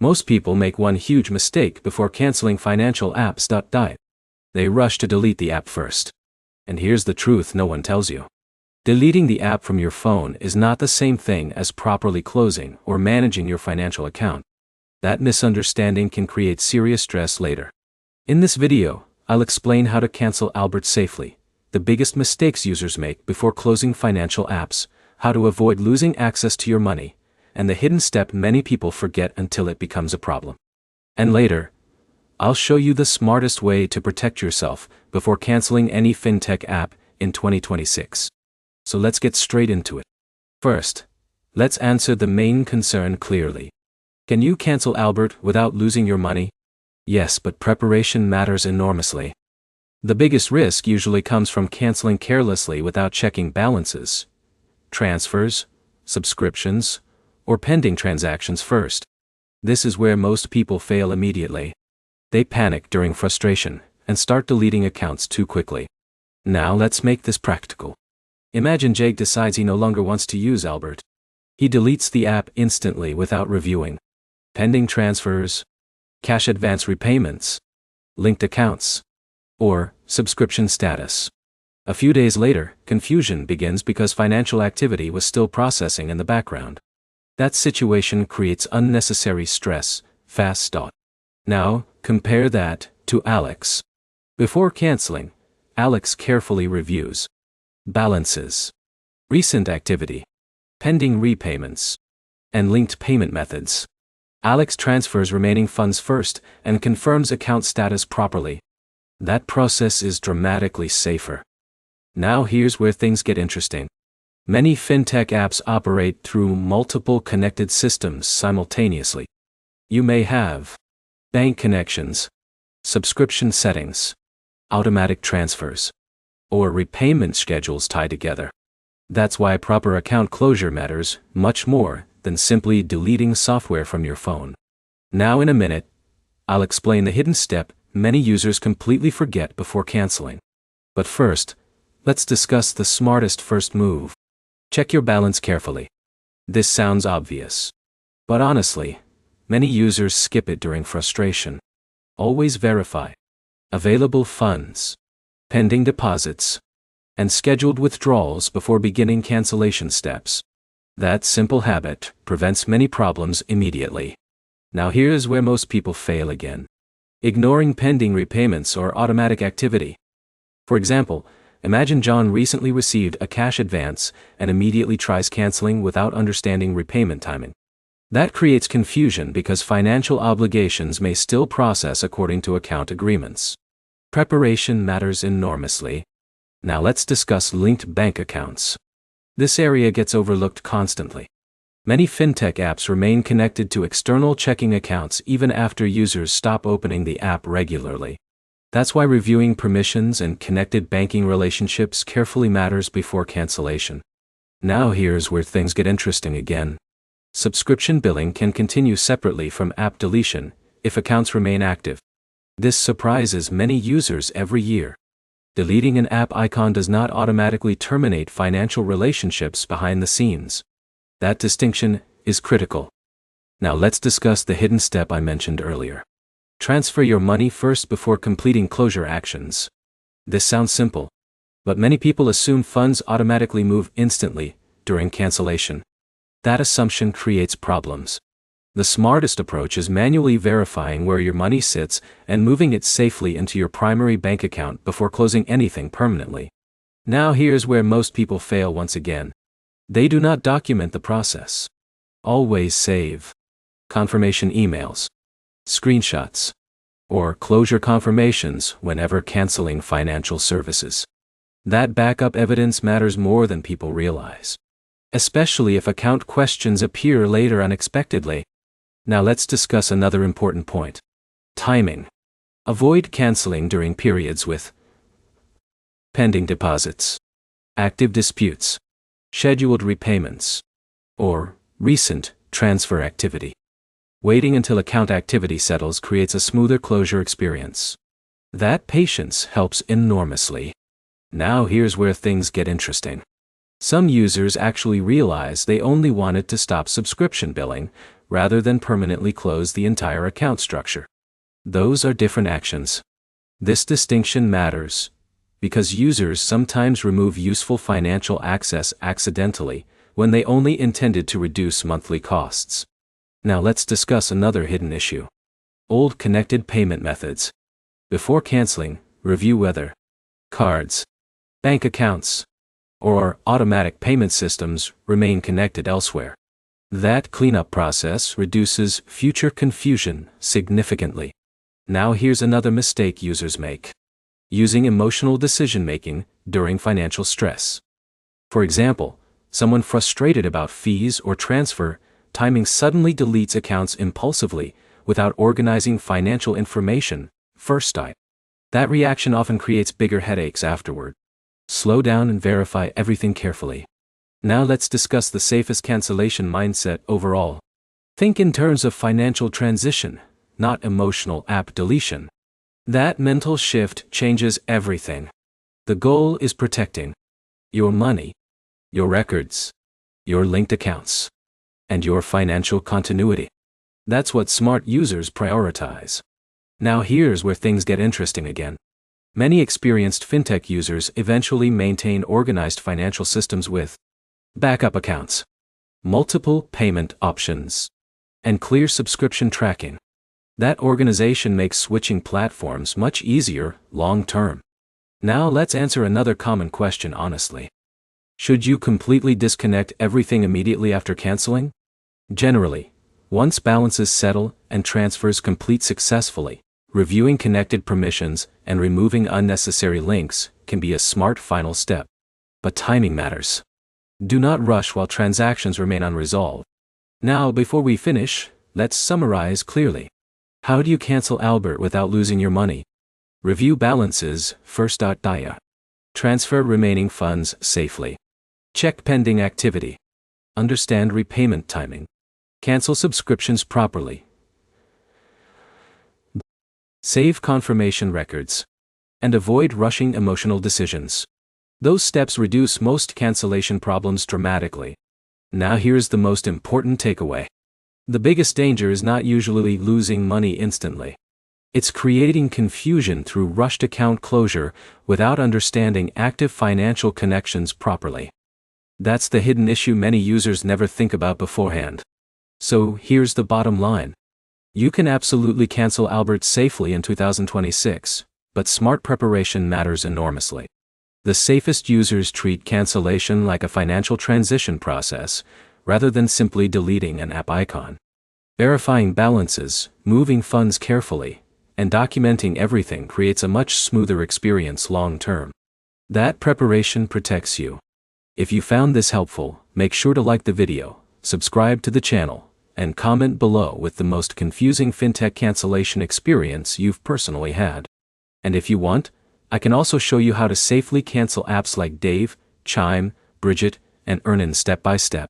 Most people make one huge mistake before canceling financial apps. They rush to delete the app first. And here's the truth no one tells you. Deleting the app from your phone is not the same thing as properly closing or managing your financial account. That misunderstanding can create serious stress later. In this video, I'll explain how to cancel Albert safely, the biggest mistakes users make before closing financial apps, how to avoid losing access to your money, and the hidden step many people forget until it becomes a problem. And later, I'll show you the smartest way to protect yourself before canceling any fintech app in 2026. So let's get straight into it. First, let's answer the main concern clearly. Can you cancel Albert without losing your money? Yes, but preparation matters enormously. The biggest risk usually comes from canceling carelessly without checking balances, transfers, subscriptions, or pending transactions first. This is where most people fail immediately. They panic during frustration and start deleting accounts too quickly. Now let's make this practical. Imagine Jake decides he no longer wants to use Albert. He deletes the app instantly without reviewing pending transfers, cash advance repayments, linked accounts, or subscription status. A few days later, confusion begins because financial activity was still processing in the background. That situation creates unnecessary stress, fast. Now, compare that to Alex. Before canceling, Alex carefully reviews balances, recent activity, pending repayments, and linked payment methods. Alex transfers remaining funds first and confirms account status properly. That process is dramatically safer. Now here's where things get interesting. Many fintech apps operate through multiple connected systems simultaneously. You may have bank connections, subscription settings, automatic transfers, or repayment schedules tied together. That's why proper account closure matters much more than simply deleting software from your phone. Now in a minute, I'll explain the hidden step many users completely forget before canceling. But first, let's discuss the smartest first move. Check your balance carefully. This sounds obvious, but honestly, many users skip it during frustration. Always verify available funds, pending deposits, and scheduled withdrawals before beginning cancellation steps. That simple habit prevents many problems immediately. Now here's where most people fail again. Ignoring pending repayments or automatic activity. For example, imagine John recently received a cash advance and immediately tries canceling without understanding repayment timing. That creates confusion because financial obligations may still process according to account agreements. Preparation matters enormously. Now let's discuss linked bank accounts. This area gets overlooked constantly. Many fintech apps remain connected to external checking accounts even after users stop opening the app regularly. That's why reviewing permissions and connected banking relationships carefully matters before cancellation. Now here's where things get interesting again. Subscription billing can continue separately from app deletion if accounts remain active. This surprises many users every year. Deleting an app icon does not automatically terminate financial relationships behind the scenes. That distinction is critical. Now let's discuss the hidden step I mentioned earlier. Transfer your money first before completing closure actions. This sounds simple, but many people assume funds automatically move instantly during cancellation. That assumption creates problems. The smartest approach is manually verifying where your money sits and moving it safely into your primary bank account before closing anything permanently. Now here's where most people fail once again. They do not document the process. Always save confirmation emails, screenshots, or closure confirmations whenever canceling financial services. That backup evidence matters more than people realize, especially if account questions appear later unexpectedly. Now let's discuss another important point. Timing. Avoid canceling during periods with pending deposits, active disputes, scheduled repayments, or recent transfer activity. Waiting until account activity settles creates a smoother closure experience. That patience helps enormously. Now here's where things get interesting. Some users actually realize they only wanted to stop subscription billing, rather than permanently close the entire account structure. Those are different actions. This distinction matters because users sometimes remove useful financial access accidentally when they only intended to reduce monthly costs. Now let's discuss another hidden issue. Old connected payment methods. Before canceling, review whether cards, bank accounts, or automatic payment systems remain connected elsewhere. That cleanup process reduces future confusion significantly. Now here's another mistake users make. Using emotional decision-making during financial stress. For example, someone frustrated about fees or transfer timing suddenly deletes accounts impulsively without organizing financial information first. That reaction often creates bigger headaches afterward. Slow down and verify everything carefully. Now let's discuss the safest cancellation mindset overall. Think in terms of financial transition, not emotional app deletion. That mental shift changes everything. The goal is protecting your money, your records, your linked accounts, and your financial continuity. That's what smart users prioritize. Now here's where things get interesting again. Many experienced fintech users eventually maintain organized financial systems with backup accounts, multiple payment options, and clear subscription tracking. That organization makes switching platforms much easier long-term. Now let's answer another common question honestly. Should you completely disconnect everything immediately after canceling? Generally, once balances settle and transfers complete successfully, reviewing connected permissions and removing unnecessary links can be a smart final step. But timing matters. Do not rush while transactions remain unresolved. Now, before we finish, let's summarize clearly. How do you cancel Albert without losing your money? Review balances first. Transfer remaining funds safely. Check pending activity. Understand repayment timing. Cancel subscriptions properly. Save confirmation records. And avoid rushing emotional decisions. Those steps reduce most cancellation problems dramatically. Now here's the most important takeaway. The biggest danger is not usually losing money instantly. It's creating confusion through rushed account closure without understanding active financial connections properly. That's the hidden issue many users never think about beforehand. So here's the bottom line. You can absolutely cancel Albert safely in 2026, but smart preparation matters enormously. The safest users treat cancellation like a financial transition process, rather than simply deleting an app icon. Verifying balances, moving funds carefully, and documenting everything creates a much smoother experience long-term. That preparation protects you. If you found this helpful, make sure to like the video, subscribe to the channel, and comment below with the most confusing fintech cancellation experience you've personally had. And if you want, I can also show you how to safely cancel apps like Dave, Chime, Bridget, and Earnin step by step.